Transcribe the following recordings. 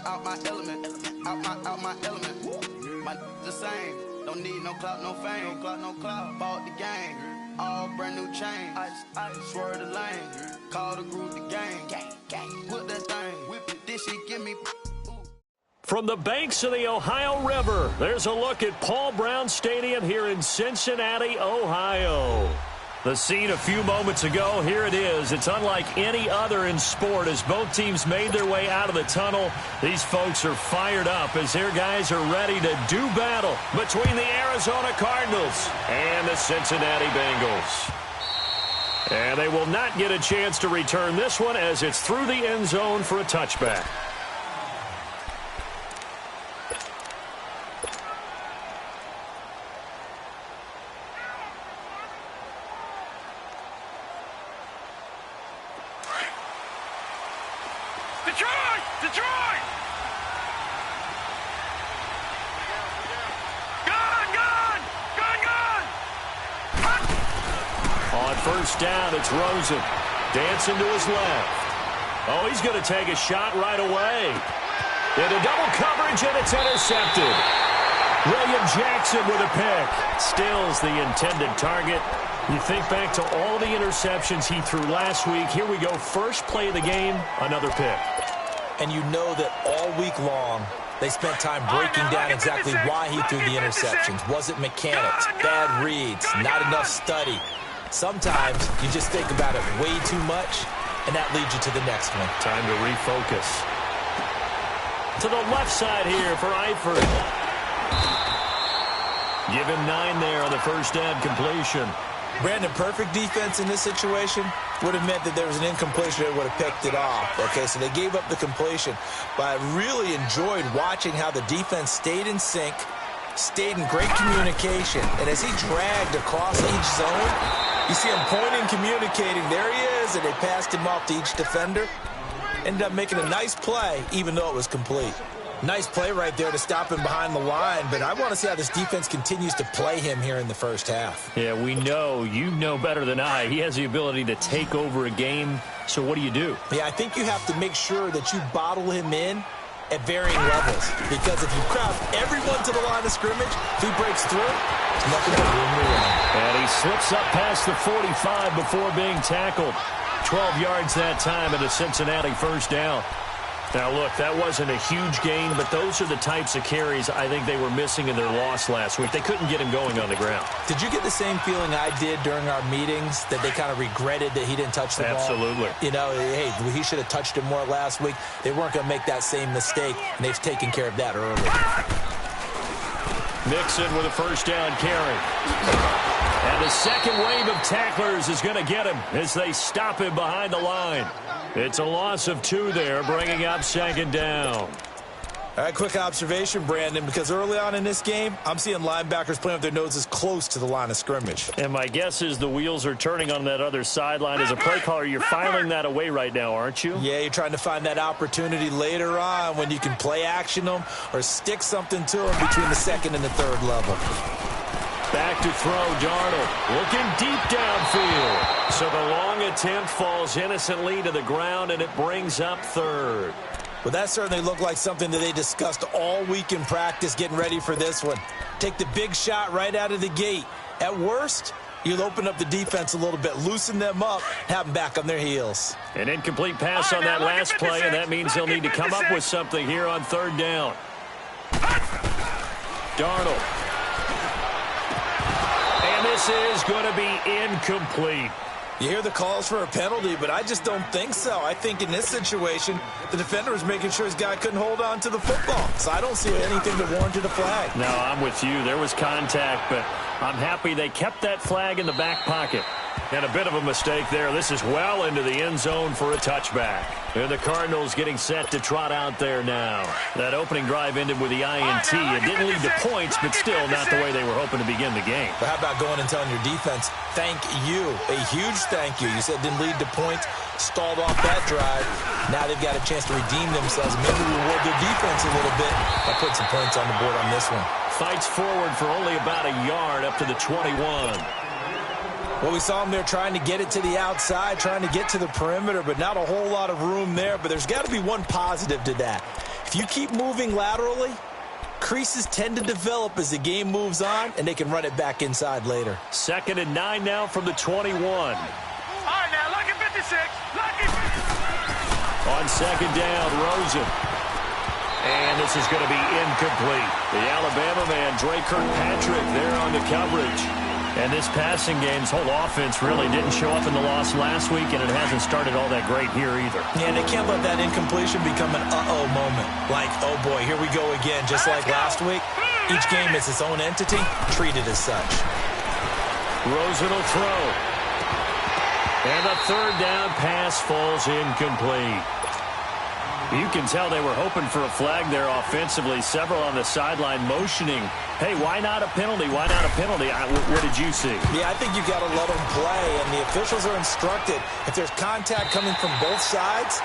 I'm out my element, out my element. My the same, don't need no clout, no fame, no clout, no clout. Bought the game, all brand new chain. I swerve the lane, call the group the game. Put that thing, whip it, this shit give me. From the banks of the Ohio River, there's a look at Paul Brown Stadium here in Cincinnati, Ohio. The scene a few moments ago, here it is. It's unlike any other in sport as both teams made their way out of the tunnel. These folks are fired up as their guys are ready to do battle between the Arizona Cardinals and the Cincinnati Bengals. And they will not get a chance to return this one as it's through the end zone for a touchback. Detroit! Gun! On first down, it's Rosen. Dancing to his left. Oh, he's going to take a shot right away. Into double coverage, and it's intercepted. William Jackson with a pick. Stills the intended target. You think back to all the interceptions he threw last week. Here we go. First play of the game, another pick. And you know that all week long, they spent time breaking down exactly why he threw the interceptions. Was it mechanics, bad reads, not enough study? Sometimes you just think about it way too much, and that leads you to the next one. Time to refocus. To the left side here for Eifert. Give him 9 there on the first down completion. Brandon, perfect defense in this situation would have meant that there was an incompletion that would have picked it off. Okay, so they gave up the completion. But I really enjoyed watching how the defense stayed in sync, stayed in great communication. And as he dragged across each zone, you see him pointing, communicating. There he is, and they passed him off to each defender. Ended up making a nice play, even though it was complete. Nice play right there to stop him behind the line, but I want to see how this defense continues to play him here in the first half. Yeah, we know. You know better than I. He has the ability to take over a game, so what do you do? Yeah, I think you have to make sure that you bottle him in at varying levels, because if you crowd everyone to the line of scrimmage, if he breaks through, there's nothing but room to run. And he slips up past the 45 before being tackled. 12 yards that time at a Cincinnati first down. Now, look, that wasn't a huge gain, but those are the types of carries I think they were missing in their loss last week. They couldn't get him going on the ground. Did you get the same feeling I did during our meetings, that they kind of regretted that he didn't touch the ball? Absolutely. You know, hey, he should have touched it more last week. They weren't going to make that same mistake, and they've taken care of that early. Mixon with a first down carry. And the second wave of tacklers is going to get him as they stop him behind the line. It's a loss of 2 there, bringing up second down. All right, quick observation, Brandon, because early on in this game, I'm seeing linebackers playing with their noses close to the line of scrimmage. And my guess is the wheels are turning on that other sideline. As a play caller, you're filing that away right now, aren't you? Yeah, you're trying to find that opportunity later on when you can play action them or stick something to them between the second and the third level. Back to throw, Darnold, looking deep downfield. So the long attempt falls innocently to the ground, and it brings up third. Well, that certainly looked like something that they discussed all week in practice getting ready for this one. Take the big shot right out of the gate. At worst, you'll open up the defense a little bit, loosen them up, have them back on their heels. An incomplete pass on that last play, and that means they'll need to come up with something here on third down. Darnold. And this is going to be incomplete. You hear the calls for a penalty, but I just don't think so. I think in this situation, the defender was making sure his guy couldn't hold on to the football. So I don't see anything that warranted a flag. No, I'm with you. There was contact, but I'm happy they kept that flag in the back pocket. And a bit of a mistake there. This is well into the end zone for a touchback. And the Cardinals getting set to trot out there now. That opening drive ended with the INT. It didn't lead to points, but still not the way they were hoping to begin the game. But how about going and telling your defense, thank you, a huge thank you. You said it didn't lead to points, stalled off that drive. Now they've got a chance to redeem themselves, maybe reward their defense a little bit by putting some points on the board on this one. Fights forward for only about a yard up to the 21. Well, we saw him there trying to get it to the outside, trying to get to the perimeter, but not a whole lot of room there. But there's got to be one positive to that. If you keep moving laterally, creases tend to develop as the game moves on, and they can run it back inside later. 2nd and 9 now from the 21. All right, now, lucky 56. Lucky 56. On 2nd down, Rosen. And this is going to be incomplete. The Alabama man, Kirkpatrick, there on the coverage. And this passing game's whole offense really didn't show up in the loss last week, and it hasn't started all that great here either. Yeah, they can't let that incompletion become an uh-oh moment. Like, oh boy, here we go again, just like last week. Each game is its own entity, treated as such. Rosen will throw. And the 3rd down pass falls incomplete. You can tell they were hoping for a flag there offensively. Several on the sideline motioning, hey, why not a penalty? Why not a penalty? What did you see? Yeah, I think you got to let them play, and the officials are instructed. If there's contact coming from both sides,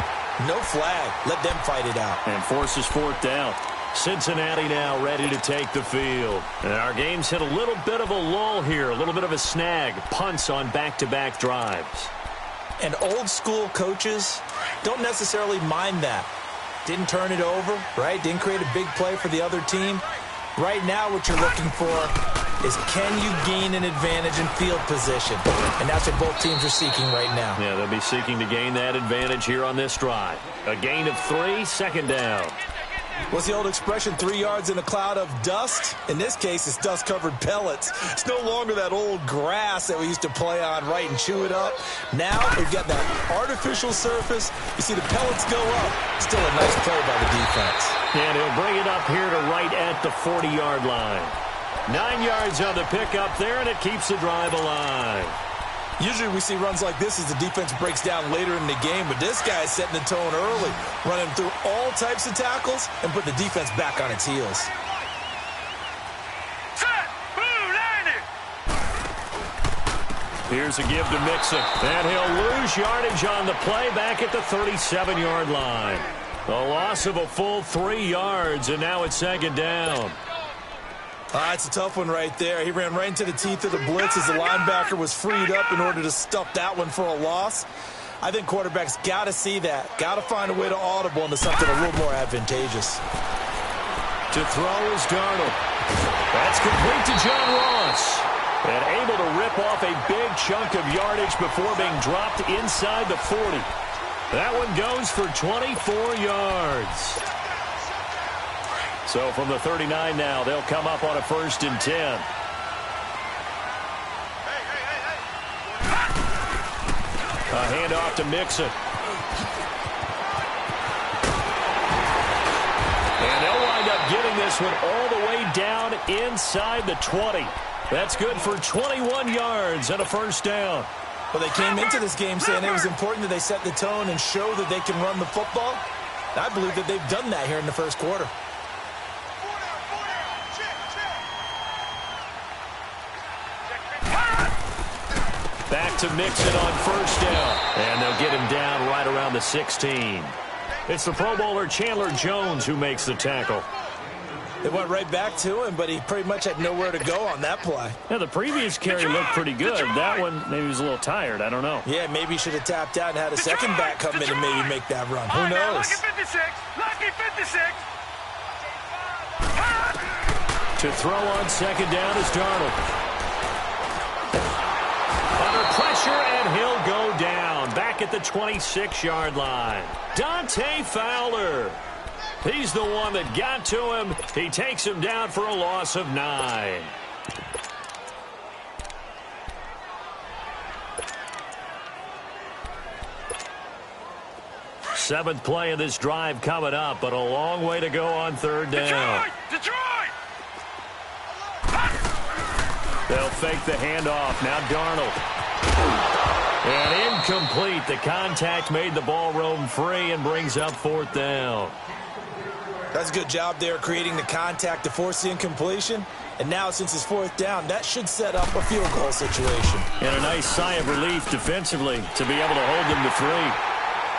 no flag. Let them fight it out. And forces 4th down. Cincinnati now ready to take the field. And our game's hit a little bit of a lull here, a little bit of a snag. Punts on back-to-back drives. And old-school coaches don't necessarily mind that. Didn't turn it over, right? Didn't create a big play for the other team. Right now what you're looking for is, can you gain an advantage in field position? And that's what both teams are seeking right now. Yeah, they'll be seeking to gain that advantage here on this drive. A gain of 3, 2nd down. What's the old expression, 3 yards in a cloud of dust? In this case, it's dust-covered pellets. It's no longer that old grass that we used to play on, right, and chew it up. Now we've got that artificial surface. You see the pellets go up. Still a nice play by the defense. And he'll bring it up here to right at the 40-yard line. 9 yards on the pickup there, and it keeps the drive alive. Usually we see runs like this as the defense breaks down later in the game, but this guy is setting the tone early, running through all types of tackles and put the defense back on its heels. Set. Boom, landed. Here's a give to Mixon. And he'll lose yardage on the play back at the 37-yard line. A loss of a full 3 yards, and now it's 2nd down. It's a tough one right there. He ran right into the teeth of the blitz as the linebacker was freed up in order to stuff that one for a loss. I think quarterbacks got to see that. Got to find a way to audible into something a little more advantageous. To throw is Darnold. That's complete to John Ross. And able to rip off a big chunk of yardage before being dropped inside the 40. That one goes for 24 yards. So from the 39 now, they'll come up on a 1st and 10. A handoff to Mixon. And they'll wind up getting this one all the way down inside the 20. That's good for 21 yards and a 1st down. Well, they came into this game saying it was important that they set the tone and show that they can run the football. I believe that they've done that here in the 1st quarter. Back to Mixon on 1st down. And they'll get him down right around the 16. It's the Pro Bowler Chandler Jones who makes the tackle. They went right back to him, but he pretty much had nowhere to go on that play. Yeah, the previous carry looked pretty good. That one, maybe he was a little tired. I don't know. Yeah, maybe he should have tapped out and had a second back come in and maybe make that run. Who knows? Lucky 56. Lucky 56. To throw on 2nd down is Darnold. Under pressure, and he'll go down. Back at the 26-yard line. Dante Fowler. He's the one that got to him. He takes him down for a loss of 9. Seventh play of this drive coming up, but a long way to go on 3rd down. Detroit! They'll fake the handoff. Now Darnold. And incomplete. The contact made the ball roam free and brings up 4th down. That's a good job there creating the contact to force the incompletion. And now since it's 4th down, that should set up a field goal situation. And a nice sigh of relief defensively to be able to hold them to 3.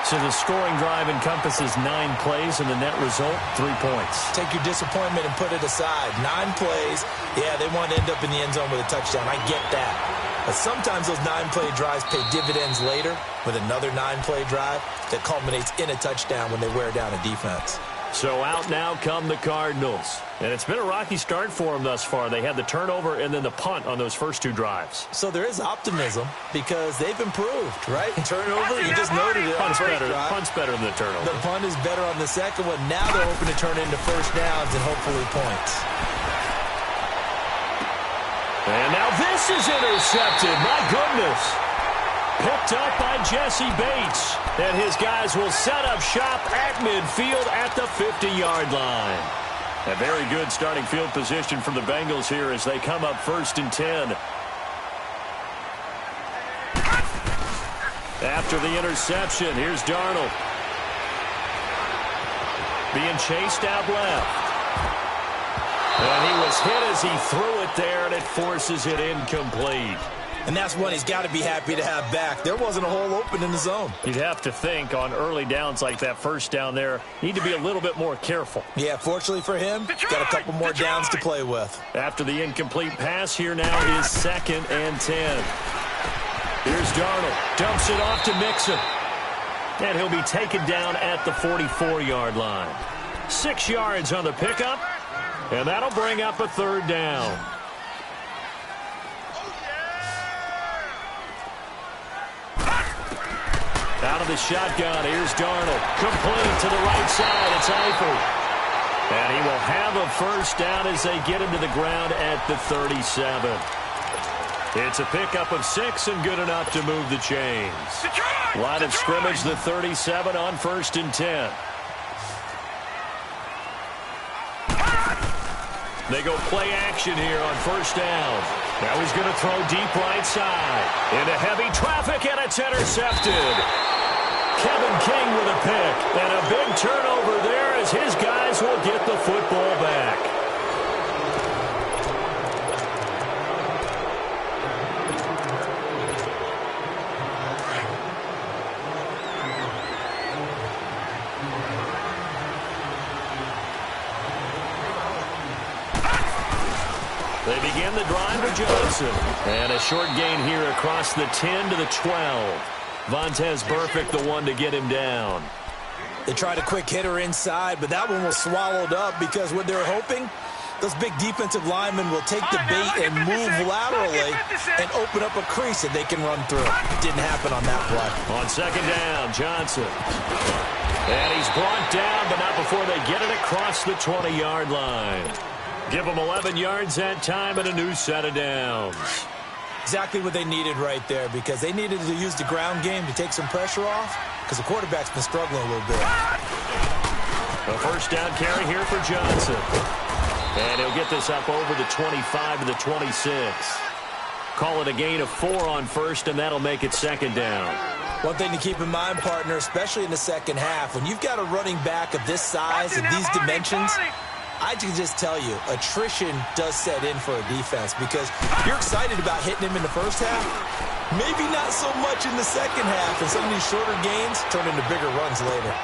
So the scoring drive encompasses 9 plays, and the net result, 3 points. Take your disappointment and put it aside. 9 plays. Yeah, they want to end up in the end zone with a touchdown. I get that. But sometimes those 9-play drives pay dividends later with another 9-play drive that culminates in a touchdown when they wear down a defense. So out now come the Cardinals. And it's been a rocky start for them thus far. They had the turnover and then the punt on those first two drives. So there is optimism because they've improved, right? Turnover, you just noted it. Punt's better than the turnover. The punt is better on the second one. Now they're hoping to turn into first downs and hopefully points. And now this is intercepted. My goodness. Picked up by Jesse Bates. And his guys will set up shop at midfield at the 50-yard line. A very good starting field position for the Bengals here as they come up 1st and 10. After the interception, here's Darnold. Being chased out left. And he was hit as he threw it there, and it forces it incomplete. And that's one he's got to be happy to have back. There wasn't a hole open in the zone. You'd have to think on early downs like that first down there, need to be a little bit more careful. Yeah, fortunately for him, got a couple more downs to play with. After the incomplete pass, here now is 2nd and 10. Here's Darnold. Dumps it off to Mixon. And he'll be taken down at the 44-yard line. 6 yards on the pickup. And that'll bring up a 3rd down. Out of the shotgun, here's Darnold. Complete to the right side, it's Eifert. And he will have a 1st down as they get him to the ground at the 37. It's a pickup of 6 and good enough to move the chains. Line of scrimmage, the 37 on 1st and 10. They go play action here on 1st down. Now he's going to throw deep right side. Into heavy traffic, and it's intercepted. Kevin King with a pick. And a big turnover there as his guys will get the football back. They begin the drive with Johnson. And a short gain here across the 10 to the 12. Vontaze Burfict the one to get him down. They tried a quick hitter inside, but that one was swallowed up because what they're hoping, those big defensive linemen will take the bait and move laterally and open up a crease that they can run through. Didn't happen on that play. On 2nd down, Johnson. And he's brought down, but not before they get it across the 20-yard line. Give them 11 yards that time and a new set of downs. Exactly what they needed right there because they needed to use the ground game to take some pressure off because the quarterback's been struggling a little bit. A 1st down carry here for Johnson. And he'll get this up over the 25 to the 26. Call it a gain of 4 on 1st, and that'll make it 2nd down. One thing to keep in mind, partner, especially in the second half, when you've got a running back of this size and these dimensions, I can just tell you, attrition does set in for a defense because you're excited about hitting him in the first half. Maybe not so much in the second half, and some of these shorter gains turn into bigger runs later.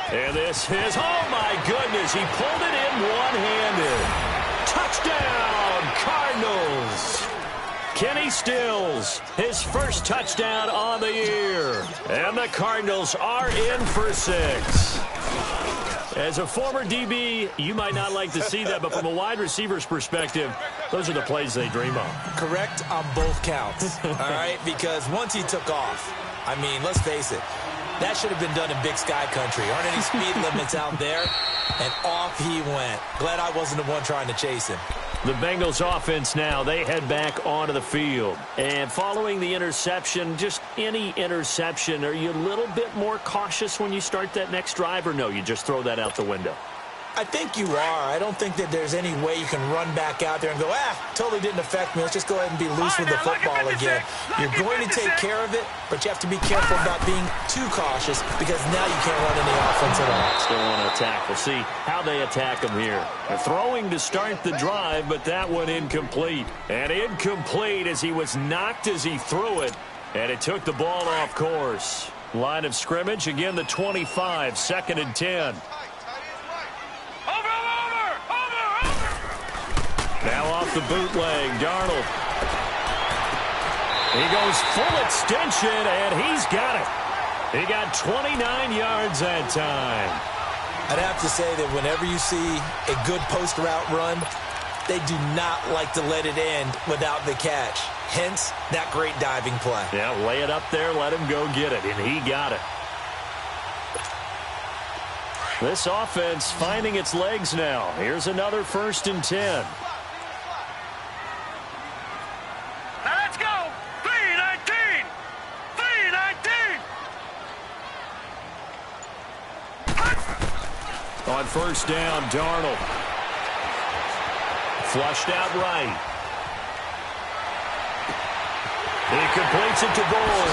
And this is, oh my goodness, he pulled it in one-handed. Touchdown, Cardinals. Kenny Stills, his 1st touchdown on the year. And the Cardinals are in for 6. As a former DB, you might not like to see that, but from a wide receiver's perspective, those are the plays they dream of. Correct on both counts, all right? Because once he took off, I mean, let's face it, that should have been done in Big Sky country. Aren't any speed limits out there? And off he went. Glad I wasn't the one trying to chase him. The Bengals offense now, they head back onto the field. And following the interception, just any interception, are you a little bit more cautious when you start that next drive, or no, you just throw that out the window? I think you are. I don't think that there's any way you can run back out there and go, totally didn't affect me. Let's just go ahead and be loose with the football again. You're going to take care of it, but you have to be careful about being too cautious because now you can't run any offense at all. Still want to attack. We'll see how they attack him here. They're throwing to start the drive, but that one incomplete. And incomplete as he was knocked as he threw it, and it took the ball off course. Line of scrimmage, again the 25, 2nd and 10. Now off the bootleg, Darnold. He goes full extension, and he's got it. He got 29 yards that time. I'd have to say that whenever you see a good post route run, they do not like to let it end without the catch. Hence, that great diving play. Yeah, lay it up there, let him go get it, and he got it. This offense finding its legs now. Here's another 1st and 10. Now let's go. 3-19. 3-19. On 1st down, Darnold. Flushed out right. He completes it to Bull.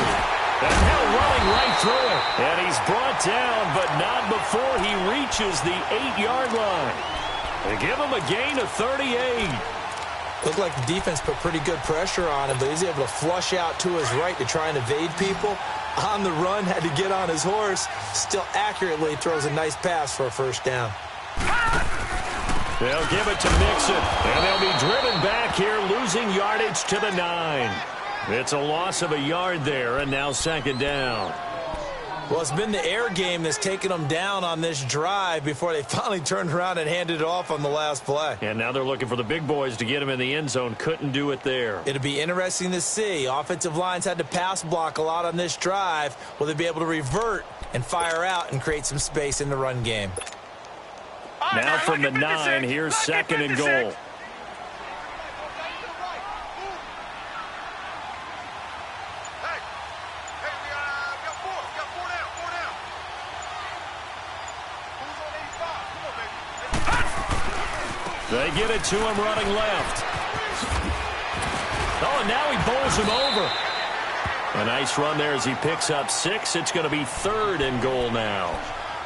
And now running right through it. And he's brought down, but not before he reaches the 8-yard line. They give him a gain of 38. Looked like the defense put pretty good pressure on him, but he's able to flush out to his right to try and evade people. On the run, had to get on his horse. Still accurately throws a nice pass for a 1st down. They'll give it to Mixon, and they'll be driven back here, losing yardage to the 9. It's a loss of a yard there, and now 2nd down. Well, it's been the air game that's taken them down on this drive before they finally turned around and handed it off on the last play. And now they're looking for the big boys to get him in the end zone. Couldn't do it there. It'll be interesting to see. Offensive lines had to pass block a lot on this drive. Will they be able to revert and fire out and create some space in the run game? Now from the 9, here's 2nd and goal. They get it to him running left. Oh, and now he bowls him over. A nice run there as he picks up 6. It's going to be 3rd and goal now.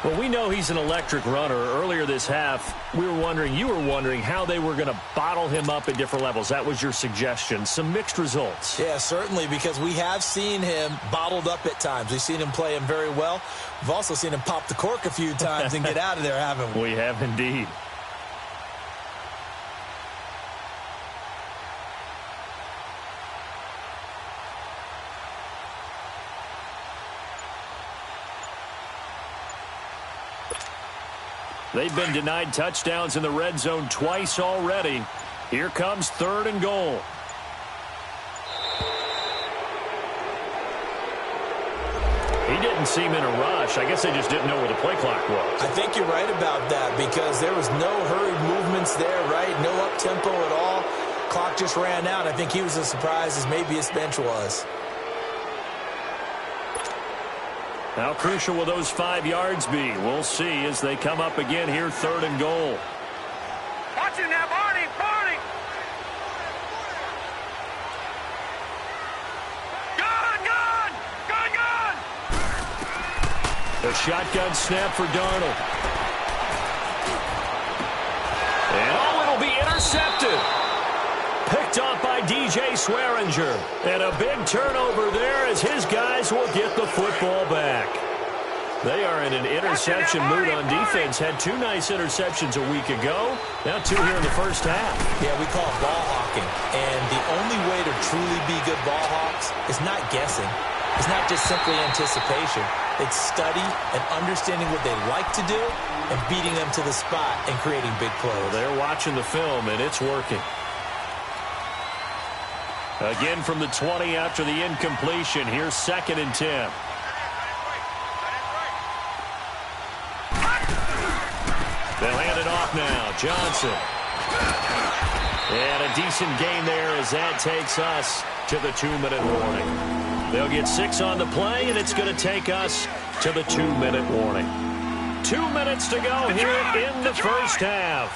Well, we know he's an electric runner. Earlier this half, you were wondering how they were going to bottle him up at different levels. That was your suggestion. Some mixed results. Yeah, certainly, because we have seen him bottled up at times. We've seen him play him very well. We've also seen him pop the cork a few times and get out of there, haven't we? We have indeed. They've been denied touchdowns in the red zone twice already. Here comes 3rd and goal. He didn't seem in a rush. I guess they just didn't know where the play clock was. I think you're right about that because there was no hurried movements there, right? No up-tempo at all. Clock just ran out. I think he was as surprised as maybe his bench was. How crucial will those 5 yards be? We'll see as they come up again here, 3rd and goal. Watch it now, Barney, Barney. Gun. The shotgun snap for Darnold. And it'll be intercepted. Picked off by DJ Swearinger. And a big turnover there as his guys will get the football back. They are in an interception mood on defense. Had 2 nice interceptions a week ago. Now 2 here in the first half. Yeah, we call it ball hawking. And the only way to truly be good ball hawks is not guessing. It's not just simply anticipation. It's study and understanding what they like to do and beating them to the spot and creating big plays. Well, they're watching the film, and it's working. Again from the 20 after the incompletion. Here's 2nd and 10. They'll hand it off now. Johnson. And a decent gain there as that takes us to the 2-minute warning. They'll get 6 on the play, and it's going to take us to the 2-minute warning. 2 minutes to go here in the first half.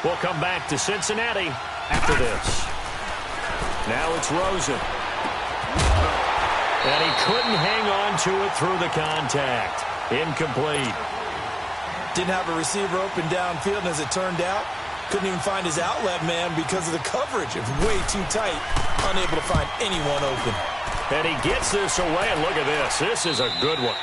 We'll come back to Cincinnati after this. Now it's Rosen. And he couldn't hang on to it through the contact. Incomplete. Didn't have a receiver open downfield, and as it turned out, couldn't even find his outlet man because of the coverage. It was way too tight, unable to find anyone open. And he gets this away, and look at this. This is a good one.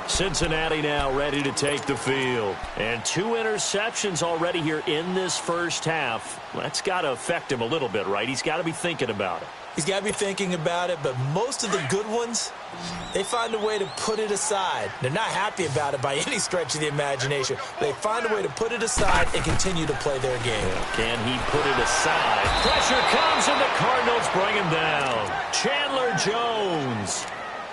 Cincinnati now ready to take the field. And 2 interceptions already here in this first half. That's got to affect him a little bit, right? He's got to be thinking about it. He's got to be thinking about it, but most of the good ones, they find a way to put it aside. They're not happy about it by any stretch of the imagination. They find a way to put it aside and continue to play their game. Can he put it aside? Pressure comes, and the Cardinals bring him down. Chandler Jones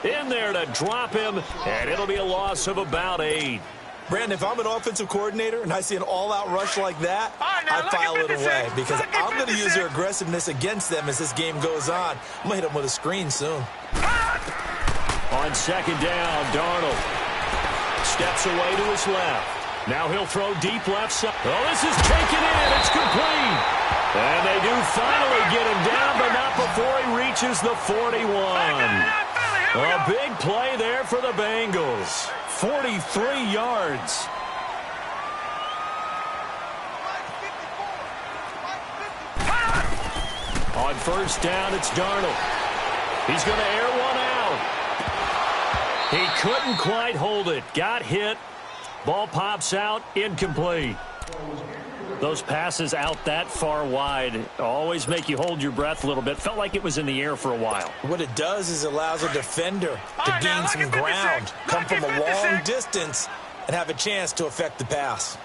in there to drop him, and it'll be a loss of about 8. Brandon, if I'm an offensive coordinator and I see an all-out rush like that, I file it away because I'm going to use their aggressiveness against them as this game goes on. I'm going to hit them with a screen soon. On second down, Darnold steps away to his left. Now he'll throw deep left side. Oh, this is taken in. It's complete. And they do finally get him down, but not before he reaches the 41. A big play there for the Bengals. 43 yards. On first down, it's Darnold. He's going to air one out. He couldn't quite hold it. Got hit. Ball pops out. Incomplete. Those passes out that far wide always make you hold your breath a little bit. Felt like it was in the air for a while. What it does is it allows a defender to gain some ground, come from a long distance, and have a chance to affect the pass.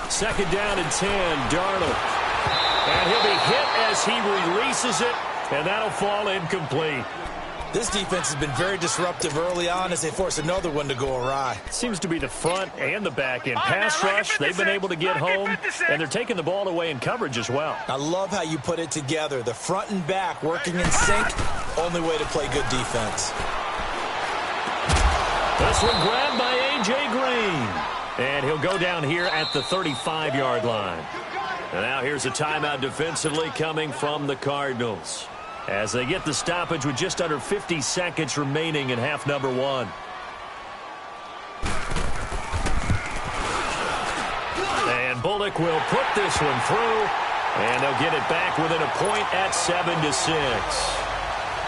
Second down and 10, Darnold. And he'll be hit as he releases it, and that'll fall incomplete. This defense has been very disruptive early on as they force another one to go awry. Seems to be the front and the back end. Pass rush, they've been able to get home, and they're taking the ball away in coverage as well. I love how you put it together. The front and back working in sync, only way to play good defense. This one grabbed by A.J. Green. And he'll go down here at the 35-yard line. And now here's a timeout defensively coming from the Cardinals, as they get the stoppage with just under 50 seconds remaining in half number 1. And Bullock will put this one through, and they'll get it back within a point at 7-6.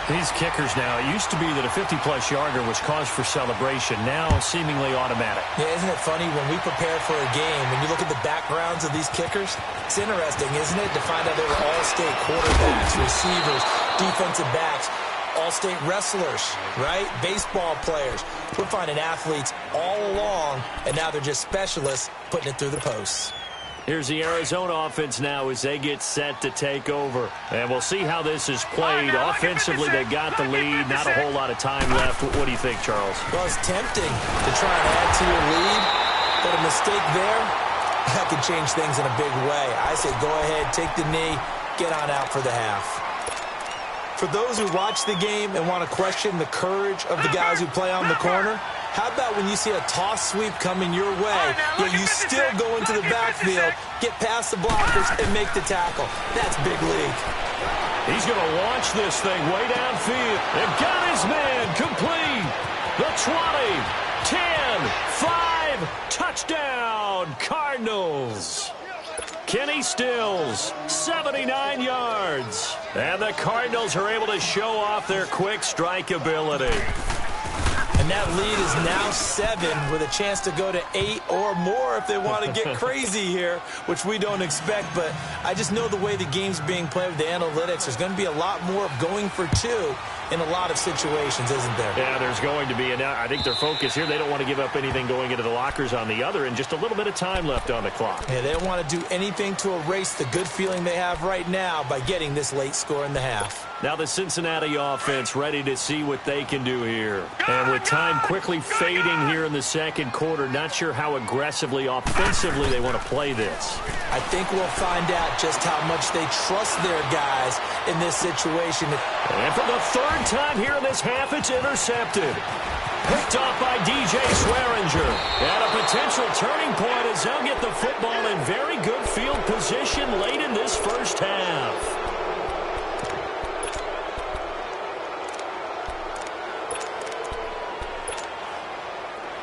These kickers now, it used to be that a 50-plus yarder was cause for celebration, now seemingly automatic. Yeah, isn't it funny when we prepare for a game, when you look at the backgrounds of these kickers, it's interesting, isn't it, to find out they were all-state quarterbacks, receivers, defensive backs, all-state wrestlers, right? Baseball players. We're finding athletes all along, and now they're just specialists putting it through the posts. Here's the Arizona offense now as they get set to take over. And we'll see how this is played. Offensively, they got the lead. Not a whole lot of time left. What do you think, Charles? Well, it's tempting to try and add to your lead, but a mistake there, that could change things in a big way. I say go ahead, take the knee, get on out for the half. For those who watch the game and want to question the courage of the guys who play on the corner, how about when you see a toss sweep coming your way, yet you still go into the backfield, get past the blockers, and make the tackle? That's big league. He's going to launch this thing way downfield. And got his man complete. The 20, 10, 5, touchdown, Cardinals. Kenny Stills, 79 yards. And the Cardinals are able to show off their quick strike ability. And that lead is now 7 with a chance to go to 8 or more if they want to get crazy here, which we don't expect. But I just know the way the game's being played with the analytics, there's going to be a lot more of going for 2 in a lot of situations, isn't there? Yeah, there's going to be. And I think their focus here, they don't want to give up anything going into the lockers on the other, and just a little bit of time left on the clock. Yeah, they don't want to do anything to erase the good feeling they have right now by getting this late score in the half. Now the Cincinnati offense ready to see what they can do here. And with time quickly fading here in the second quarter, not sure how aggressively, offensively they want to play this. I think we'll find out just how much they trust their guys in this situation. And for the third time here in this half, it's intercepted. Picked off by DJ Swearinger. And a potential turning point as they'll get the football in very good field position late in this first half.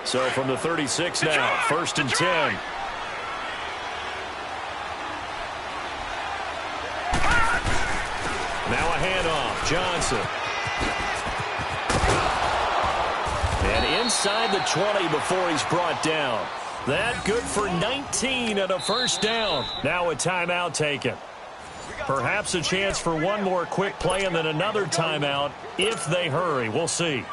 So from the 36 now, 1st and 10. Now a handoff, Johnson. And inside the 20 before he's brought down. That good for 19 and a first down. Now a timeout taken. Perhaps a chance for one more quick play and then another timeout if they hurry. We'll see.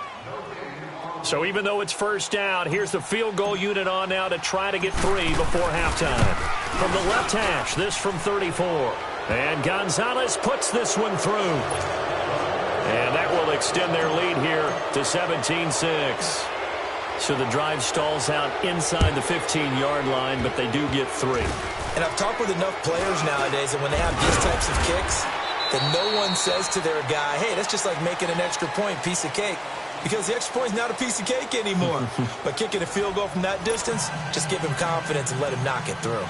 So even though it's first down, here's the field goal unit on now to try to get 3 before halftime. From the left hash, this from 34. And Gonzalez puts this one through. And that will extend their lead here to 17-6. So the drive stalls out inside the 15-yard line, but they do get 3. And I've talked with enough players nowadays that when they have these types of kicks, that no one says to their guy, hey, that's just like making an extra point, piece of cake. Because the extra point is not a piece of cake anymore. But kicking a field goal from that distance, just give him confidence and let him knock it through.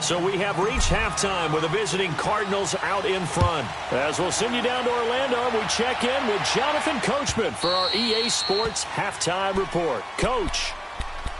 So we have reached halftime with the visiting Cardinals out in front. As we'll send you down to Orlando, we check in with Jonathan Coachman for our EA Sports Halftime Report. Coach,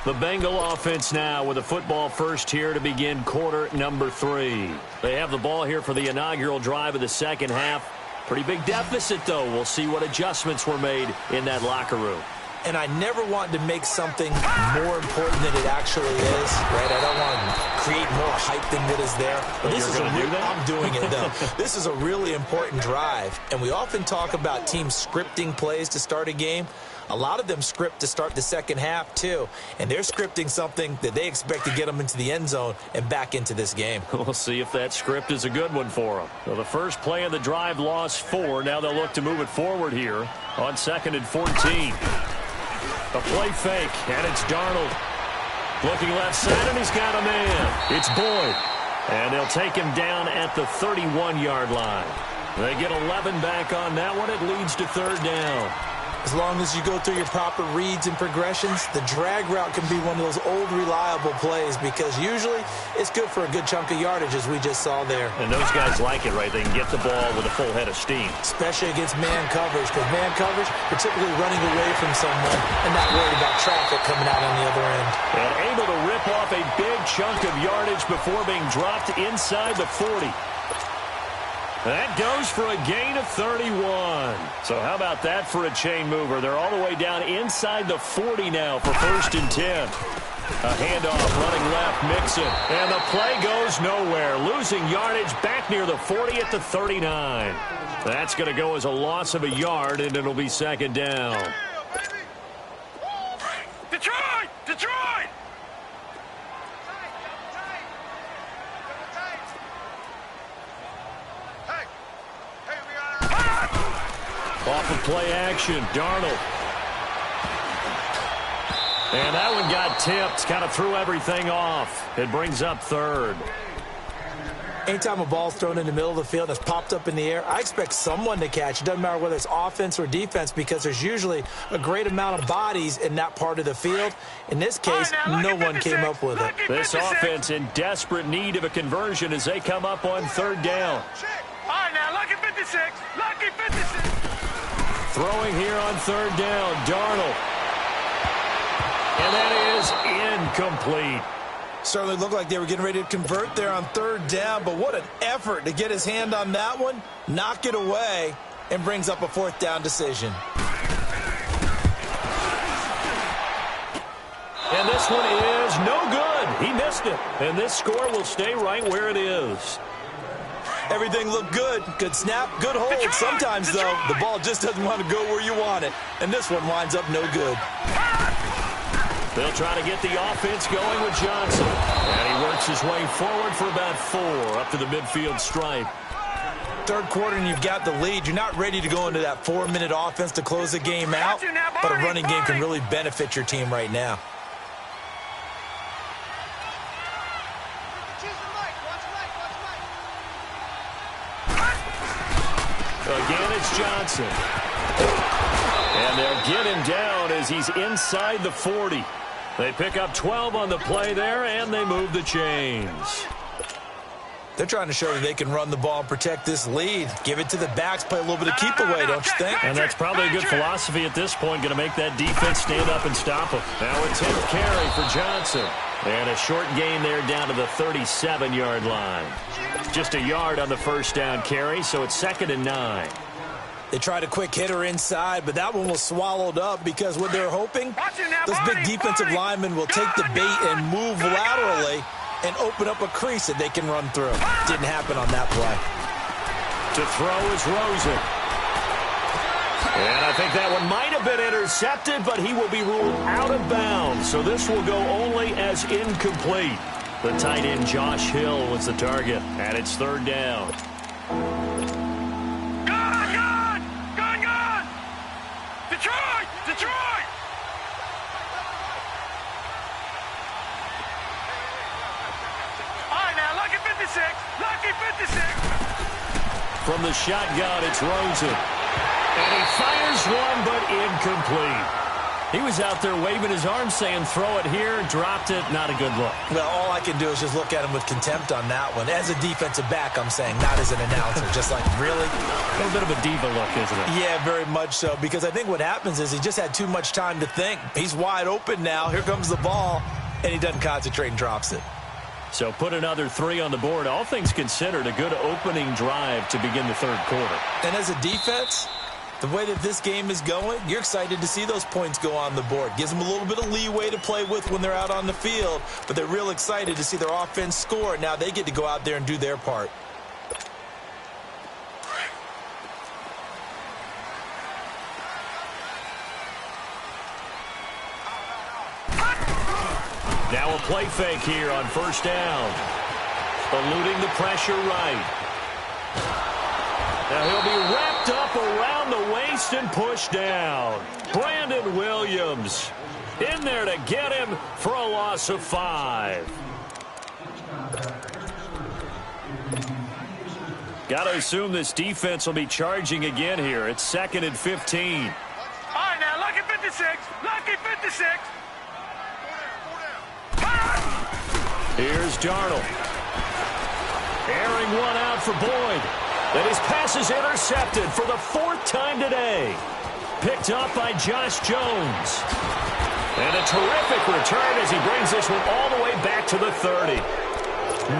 the Bengal offense now with a football first here to begin quarter number 3. They have the ball here for the inaugural drive of the second half. Pretty big deficit, though. We'll see what adjustments were made in that locker room. And I never want to make something more important than it actually is, right? I don't want to create more hype than what is there. But this is I'm doing it, though. This is a really important drive. And we often talk about teams scripting plays to start a game. A lot of them script to start the second half, too. And they're scripting something that they expect to get them into the end zone and back into this game. We'll see if that script is a good one for them. So the first play of the drive lost 4. Now they'll look to move it forward here on 2nd and 14. A play fake, and it's Darnold. Looking left side, and he's got a man. It's Boyd. And they'll take him down at the 31-yard line. They get 11 back on that one. It leads to 3rd down. As long as you go through your proper reads and progressions, the drag route can be one of those old reliable plays because usually it's good for a good chunk of yardage, as we just saw there. And those guys like it, right? They can get the ball with a full head of steam. Especially against man coverage, because man coverage, particularly running away from someone and not worried about traffic coming out on the other end. And able to rip off a big chunk of yardage before being dropped inside the 40. That goes for a gain of 31. So how about that for a chain mover? They're all the way down inside the 40 now for 1st and 10. A handoff running left, Mixon. And the play goes nowhere. Losing yardage back near the 40 at the 39. That's going to go as a loss of a yard, and it'll be 2nd down. Detroit! Detroit! Off of play action, Darnold. And that one got tipped, kind of threw everything off. It brings up 3rd. Anytime a ball's thrown in the middle of the field that's popped up in the air, I expect someone to catch. It doesn't matter whether it's offense or defense because there's usually a great amount of bodies in that part of the field. In this case, no one came up with it. This offense in desperate need of a conversion as they come up on 3rd down. All right, now, lucky 56. Lucky 56. Throwing here on 3rd down, Darnold. And that is incomplete. Certainly looked like they were getting ready to convert there on 3rd down, but what an effort to get his hand on that one, knock it away, and brings up a 4th down decision. And this one is no good. He missed it. And this score will stay right where it is. Everything looked good. Good snap, good hold. Sometimes, though, the ball just doesn't want to go where you want it. And this one winds up no good. They'll try to get the offense going with Johnson. And he works his way forward for about 4 up to the midfield stripe. 3rd quarter and you've got the lead. You're not ready to go into that 4-minute offense to close the game out. But a running game can really benefit your team right now. Again, it's Johnson. And they'll get him down as he's inside the 40. They pick up 12 on the play there, and they move the chains. They're trying to show that they can run the ball and protect this lead. Give it to the backs, play a little bit of keep away, don't you think? And that's probably a good philosophy at this point, going to make that defense stand up and stop him. Now a 10th carry for Johnson. And a short gain there down to the 37-yard line. Just a yard on the 1st down carry, so it's 2nd and 9. They tried a quick hitter inside, but that one was swallowed up because what they're hoping, those big defensive linemen will take the bait and move laterally and open up a crease that they can run through. Didn't happen on that play. To throw is Rosen. And I think that one might have been intercepted, but he will be ruled out of bounds. So this will go only as incomplete. The tight end, Josh Hill, was the target, and it's third down. Gone! Detroit! All right, now, lucky 56. From the shotgun, it's Rosen. And he fires one, but incomplete. He was out there waving his arms saying, throw it here, dropped it, not a good look. Well, all I can do is just look at him with contempt on that one. As a defensive back, I'm saying, not as an announcer. Just like, really? A little bit of a diva look, isn't it? Yeah, very much so. Because I think what happens is he just had too much time to think. He's wide open now. Here comes the ball. And he doesn't concentrate and drops it. So put another 3 on the board. All things considered, a good opening drive to begin the third quarter. And as a defense, the way that this game is going, you're excited to see those points go on the board. Gives them a little bit of leeway to play with when they're out on the field, but they're real excited to see their offense score. Now they get to go out there and do their part. Now a play fake here on first down. Eluding the pressure right. Now he'll be wrapped up around the waist and pushed down. Brandon Williams in there to get him for a loss of 5. Got to assume this defense will be charging again here. It's 2nd and 15. All right, now, lucky 56. Here's Darnold. Airing one out for Boyd. Then his pass is intercepted for the 4th time today. Picked up by Josh Jones. And a terrific return as he brings this one all the way back to the 30.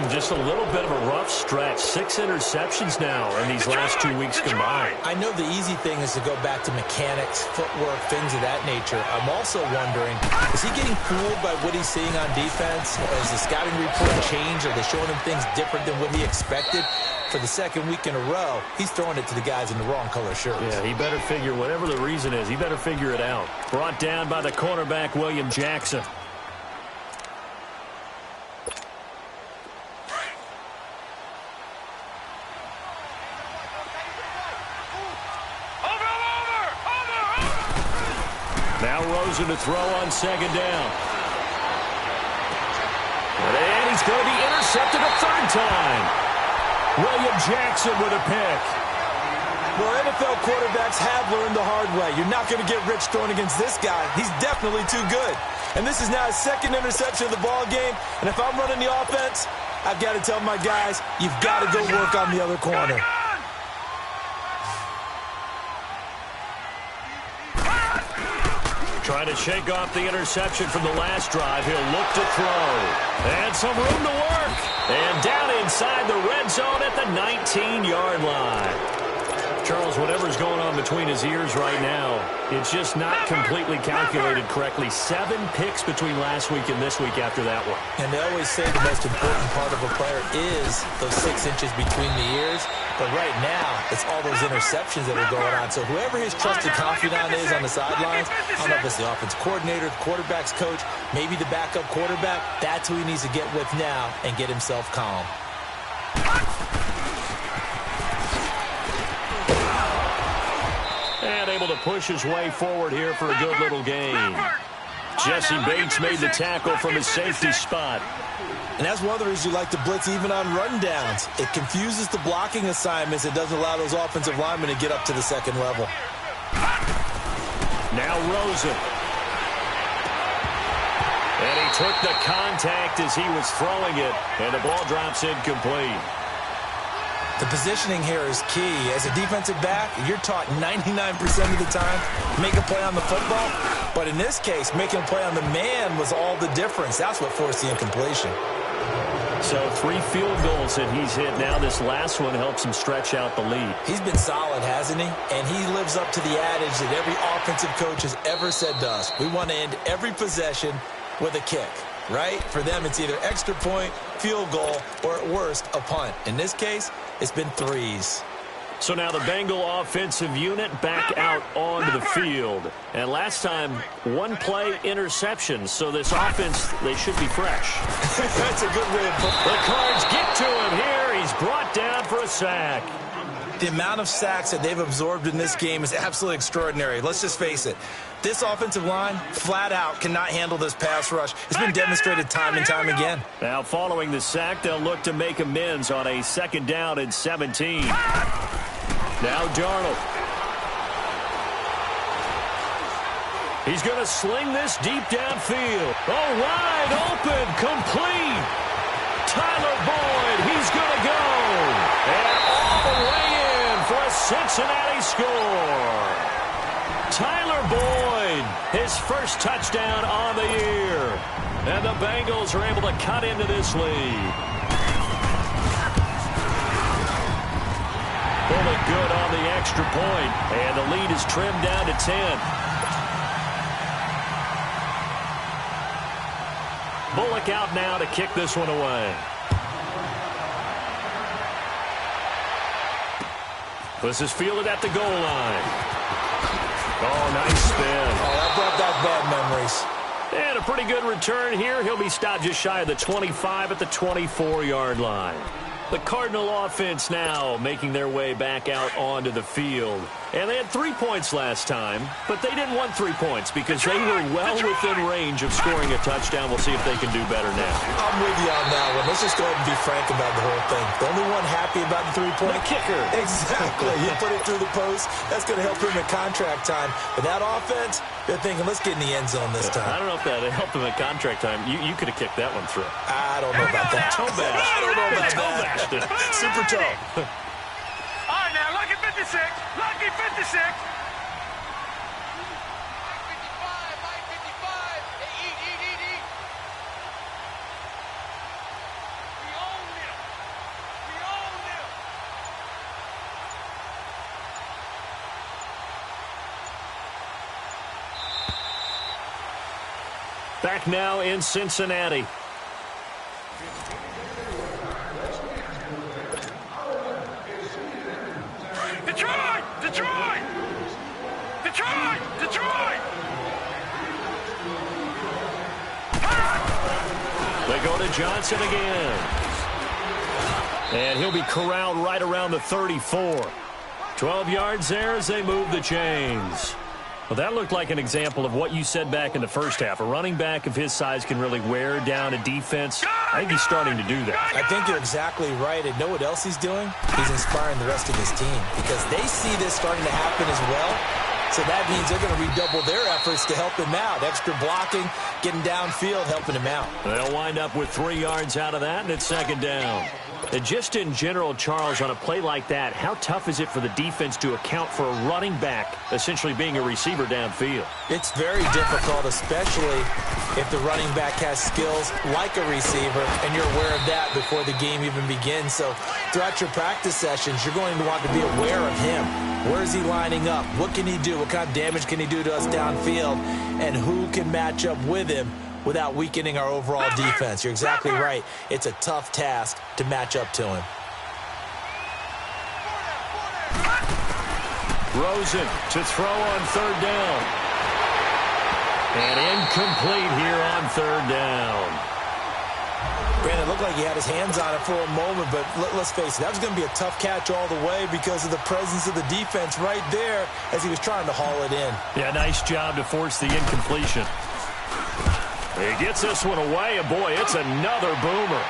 Just a little bit of a rough stretch. 6 interceptions now in these last 2 weeks combined. I know the easy thing is to go back to mechanics, footwork, things of that nature. I'm also wondering, is he getting fooled by what he's seeing on defense? Has the scouting report changed? Are they showing him things different than what he expected? For the 2nd week in a row, he's throwing it to the guys in the wrong color shirts. Yeah, he better figure, whatever the reason is, he better figure it out. Brought down by the cornerback, William Jackson. Now Rosen to throw on 2nd down. And he's going to be intercepted a 3rd time. William Jackson with a pick. Well, NFL quarterbacks have learned the hard way. You're not going to get rich throwing against this guy. He's definitely too good. And this is now his 2nd interception of the ball game. And if I'm running the offense, I've got to tell my guys, you've got to go work on the other corner. Trying to shake off the interception from the last drive. He'll look to throw. And some room to work. And down inside the red zone at the 19-yard line. Charles, whatever's going on between his ears right now, it's just not completely calculated correctly. 7 picks between last week and this week after that one. And they always say the most important part of a player is those 6 inches between the ears. But right now, it's all those interceptions that are going on. So whoever his trusted confidant is on the sidelines, I don't know if it's the offense coordinator, the quarterback's coach, maybe the backup quarterback, that's who he needs to get with now and get himself calm. And able to push his way forward here for a good little gain. Jesse Bates made the tackle from his safety spot. And that's one of the reasons you like to blitz even on rundowns. It confuses the blocking assignments. It doesn't allow those offensive linemen to get up to the 2nd level. Now Rosen. And he took the contact as he was throwing it. And the ball drops incomplete. The positioning here is key. As a defensive back, you're taught 99% of the time, make a play on the football. But in this case, making a play on the man was all the difference. That's what forced the incompletion. So 3 field goals that he's hit now. This last one helps him stretch out the lead. He's been solid, hasn't he? And he lives up to the adage that every offensive coach has ever said to us. We want to end every possession with a kick, right? For them, it's either extra point, field goal, or at worst, a punt. In this case, it's been 3s. So now the Bengal offensive unit back out onto the field. And last time, one play interception. So this offense, they should be fresh. That's a good way of putting it. The Cards get to him here. He's brought down for a sack. The amount of sacks that they've absorbed in this game is absolutely extraordinary. Let's just face it. This offensive line, flat out, cannot handle this pass rush. It's been demonstrated time and time again. Now, following the sack, they'll look to make amends on a 2nd down and 17. Now Darnold. He's going to sling this deep downfield. Oh, wide open, complete. Tyler Boyd, he's going to go. And all the way in for a Cincinnati score. Tyler Boyd, his first touchdown on the year. And the Bengals are able to cut into this lead. Bullock good on the extra point, and the lead is trimmed down to 10. Bullock out now to kick this one away. This is fielded at the goal line. Oh, nice spin. Oh, that brought back bad memories. And a pretty good return here. He'll be stopped just shy of the 25 at the 24-yard line. The Cardinal offense now making their way back out onto the field. And they had 3 points last time, but they didn't want 3 points because they were well within range of scoring a touchdown. We'll see if they can do better now. I'm with you on that one. Let's just go ahead and be frank about the whole thing. The only one happy about the 3-point. The kicker. Exactly. You put it through the post. That's going to help him in contract time. But that offense, they're thinking, let's get in the end zone this time. I don't know if that helped him at contract time. You could have kicked that one through. I don't know about that. Toe bash. I don't know about toe that. bashed it. Super toe. All right, now, lucky 56. Lucky 56. Mike 55. Mike 55. Hey, eat. We own them. We own them. Back now in Cincinnati. Detroit! They go to Johnson again. And he'll be corralled right around the 34. 12 yards there as they move the chains. Well, that looked like an example of what you said back in the first half. A running back of his size can really wear down a defense. I think he's starting to do that. I think you're exactly right. And know what else he's doing? He's inspiring the rest of his team because they see this starting to happen as well. So that means they're going to redouble their efforts to help him out. Extra blocking, getting downfield, helping him out. They'll wind up with 3 yards out of that, and it's 2nd down. And just in general, Charles, on a play like that, how tough is it for the defense to account for a running back essentially being a receiver downfield? It's very difficult, especially if the running back has skills like a receiver, and you're aware of that before the game even begins. So throughout your practice sessions, you're going to want to be aware of him. Where is he lining up? What can he do? What kind of damage can he do to us downfield? And who can match up with him without weakening our overall defense? You're exactly right. It's a tough task to match up to him. Rosen to throw on 3rd down. And incomplete here on 3rd down. Brandon, it looked like he had his hands on it for a moment, but let's face it, that was going to be a tough catch all the way because of the presence of the defense right there as he was trying to haul it in. Yeah, nice job to force the incompletion. He gets this one away, and boy, it's another boomer.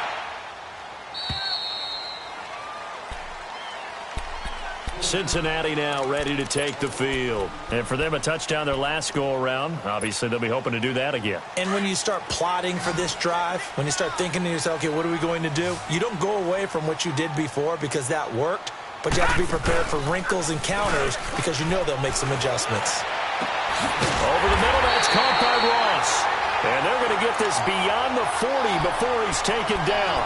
Cincinnati now ready to take the field. And for them, a touchdown their last go-around. Obviously, they'll be hoping to do that again. And when you start plotting for this drive, when you start thinking to yourself, okay, what are we going to do? You don't go away from what you did before because that worked, but you have to be prepared for wrinkles and counters because you know they'll make some adjustments. Over the middle, that's caught by Ross. And they're going to get this beyond the 40 before he's taken down.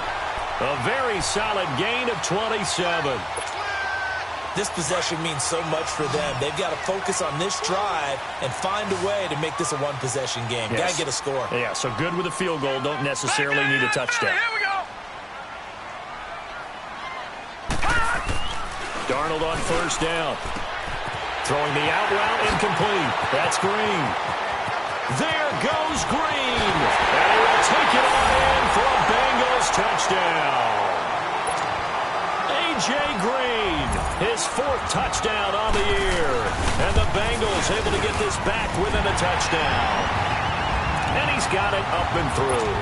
A very solid gain of 27. This possession means so much for them. They've got to focus on this drive and find a way to make this a one-possession game. Yes. Got to get a score. Yeah, so good with a field goal. Don't necessarily need a touchdown. Here we go. Darnold on first down. Throwing the out route, incomplete. That's Green. There goes Green. And he will take it on in for a Bengals touchdown. A.J. Green, his 4th touchdown on the year. And the Bengals able to get this back within a touchdown. And he's got it up and through.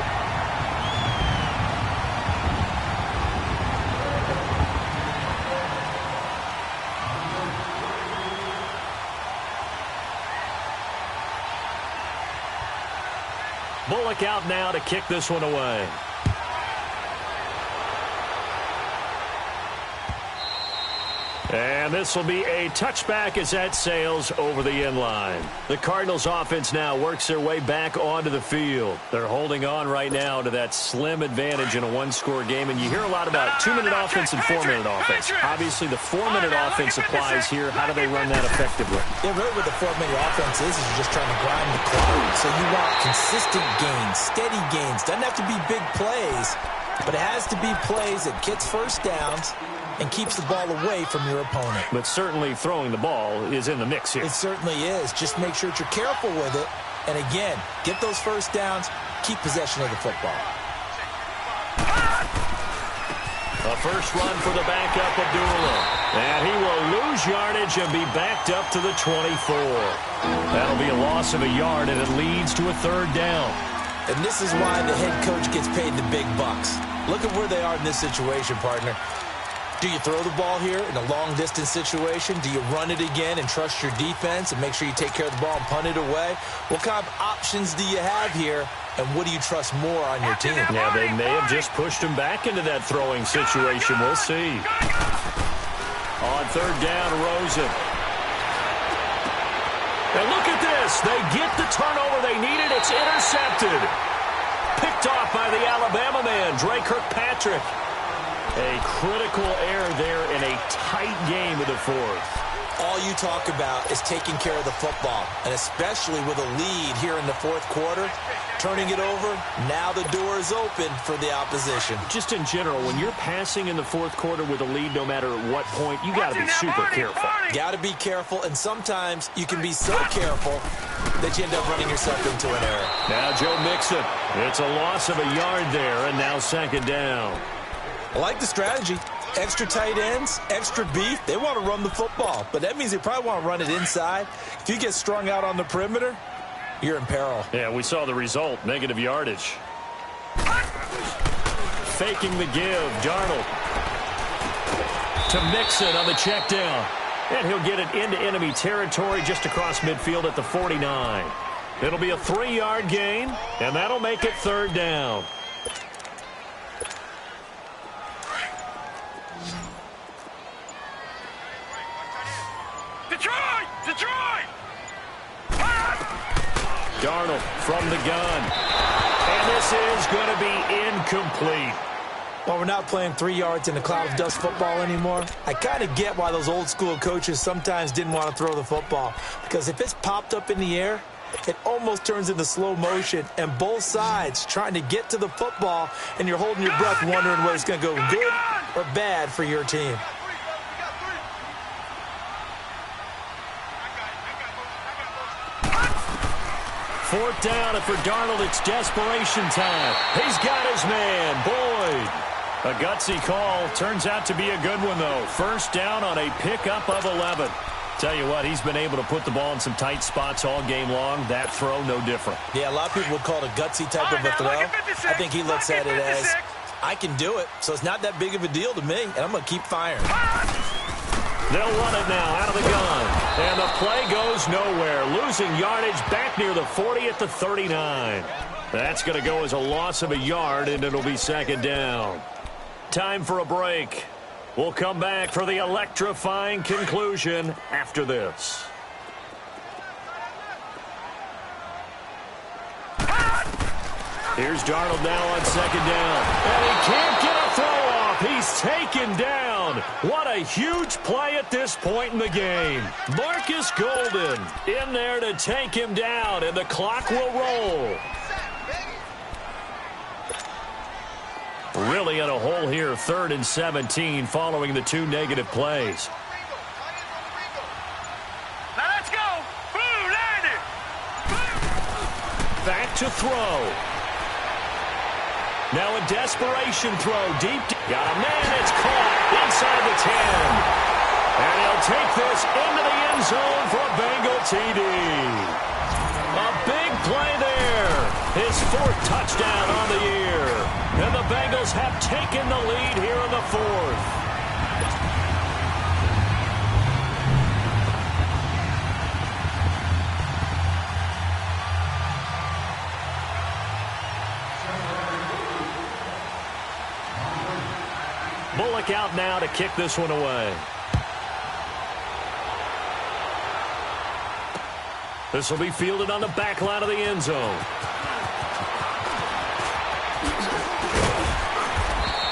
Bullock out now to kick this one away. And this will be a touchback as that sails over the end line. The Cardinals offense now works their way back onto the field. They're holding on right now to that slim advantage in a one-score game. And you hear a lot about 2-minute offense and 4-minute offense. Obviously, the 4-minute offense applies here. How do they run that effectively? Yeah, really what the 4-minute offense is you're just trying to grind the clock. So you want consistent gains, steady gains. Doesn't have to be big plays, but it has to be plays that gets first downs and keeps the ball away from your opponent. But certainly throwing the ball is in the mix here. It certainly is. Just make sure that you're careful with it. And again, get those first downs, keep possession of the football. A first run for the backup, Abdullah. And he will lose yardage and be backed up to the 24. That'll be a loss of a yard, and it leads to a 3rd down. And this is why the head coach gets paid the big bucks. Look at where they are in this situation, partner. Do you throw the ball here in a long-distance situation? Do you run it again and trust your defense and make sure you take care of the ball and punt it away? What kind of options do you have here, and what do you trust more on your team? Yeah, they may have just pushed him back into that throwing situation. We'll see. On 3rd down, Rosen. And look at this. They get the turnover they needed. It's intercepted. Picked off by the Alabama man, Dre Kirkpatrick. A critical error there in a tight game of the 4th. All you talk about is taking care of the football, and especially with a lead here in the 4th quarter, turning it over, now the door is open for the opposition. Just in general, when you're passing in the 4th quarter with a lead, no matter at what point, you got to be super careful. Got to be careful, and sometimes you can be so careful that you end up running yourself into an error. Now Joe Mixon. It's a loss of a yard there, and now 2nd down. I like the strategy. Extra tight ends, extra beef. They want to run the football, but that means they probably want to run it inside. If you get strung out on the perimeter, you're in peril. Yeah, we saw the result, negative yardage. Faking the give, Darnold. To Mixon on the check down. And he'll get it into enemy territory just across midfield at the 49. It'll be a 3-yard gain, and that'll make it 3rd down. Detroit! Darnold from the gun. And this is going to be incomplete. Well, we're not playing 3 yards in a cloud of dust football anymore. I kind of get why those old school coaches sometimes didn't want to throw the football. Because if it's popped up in the air, it almost turns into slow motion. And both sides trying to get to the football, and you're holding your breath wondering whether it's going to go good or bad for your team. Fourth down, and for Darnold, it's desperation time. He's got his man, Boyd. A gutsy call. Turns out to be a good one, though. First down on a pickup of 11. Tell you what, he's been able to put the ball in some tight spots all game long. That throw, no different. Yeah, a lot of people would call it a gutsy type of a throw. I think he looks at it as, I can do it, so it's not that big of a deal to me, and I'm going to keep firing. They'll run it now out of the gun. And the play goes nowhere. Losing yardage back near the 40 at the 39. That's going to go as a loss of a yard, and it'll be 2nd down. Time for a break. We'll come back for the electrifying conclusion after this. Here's Darnold now on 2nd down. And he can't get a throw off. He's taken down. What a huge play at this point in the game. Marcus Golden in there to take him down, and the clock will roll. Really nearly in a hole here, 3rd and 17, following the 2 negative plays. Now let's go. Boo, land it. Back to throw. Now a desperation throw. Deep. Got a man. It's caught inside the 10. And he'll take this into the end zone for a Bengal TD. A big play there. His 4th touchdown on the year. And the Bengals have taken the lead here in the 4th. Bullock out now to kick this one away. This will be fielded on the back line of the end zone.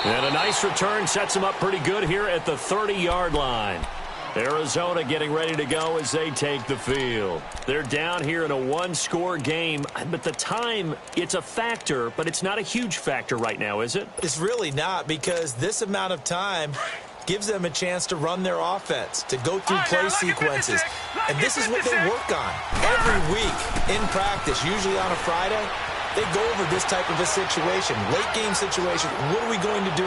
And a nice return sets him up pretty good here at the 30-yard line. Arizona getting ready to go as they take the field. They're down here in a 1-score game, but the time, it's a factor, but it's not a huge factor right now, is it? It's really not, because this amount of time gives them a chance to run their offense, to go through play sequences. And this is what they work on every week in practice, usually on a Friday. They go over this type of a situation, late game situation. What are we going to do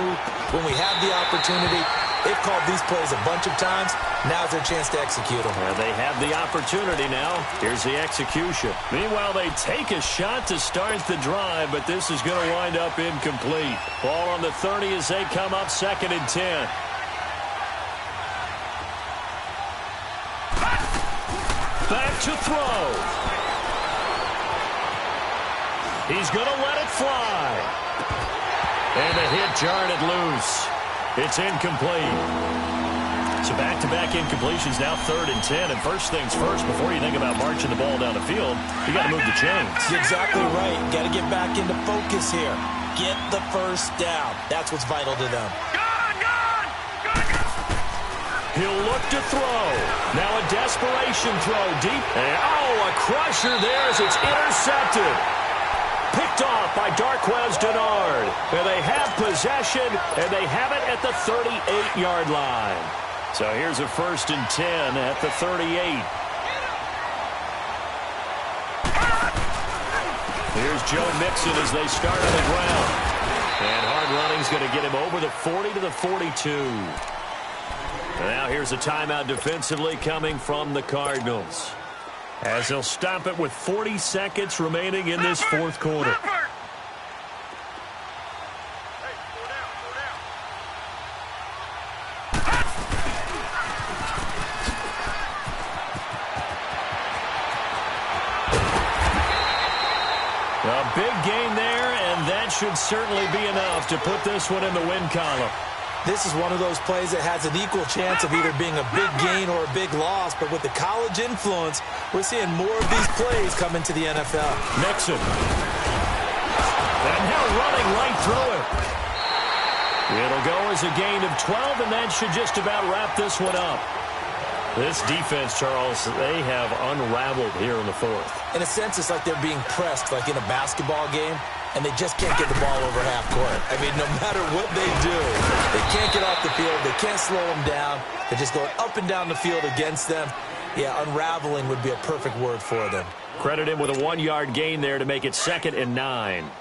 when we have the opportunity? They've called these plays a bunch of times. Now's their chance to execute them. Well, they have the opportunity now. Here's the execution. Meanwhile, they take a shot to start the drive, but this is going to wind up incomplete. Ball on the 30 as they come up 2nd and 10. Back to throw. He's going to let it fly. And the hit jarred it loose. It's incomplete. So back-to-back incompletions, now 3rd and 10. And first things first, before you think about marching the ball down the field, you got to move the chains. You're exactly right. Got to get back into focus here. Get the first down. That's what's vital to them. He'll look to throw. Now a desperation throw deep. And, a crusher there as it's intercepted. Picked off by Darquez Denard. And they have possession, and they have it at the 38-yard line. So here's a 1st and 10 at the 38. Here's Joe Mixon as they start on the ground. And hard running's going to get him over the 40 to the 42. And now here's a timeout defensively coming from the Cardinals, as they'll stop it with 40 seconds remaining in this 4th quarter. A big gain there, and that should certainly be enough to put this one in the win column. This is one of those plays that has an equal chance of either being a big gain or a big loss, but with the college influence, we're seeing more of these plays come into the NFL. Mixon. And now running right through it. It'll go as a gain of 12, and that should just about wrap this one up. This defense, Charles, they have unraveled here in the 4th. In a sense, it's like they're being pressed, like in a basketball game, and they just can't get the ball over half court. I mean, no matter what they do, they can't get off the field. They can't slow them down. They're just going up and down the field against them. Yeah, unraveling would be a perfect word for them. Credit him with a 1-yard gain there to make it 2nd and 9.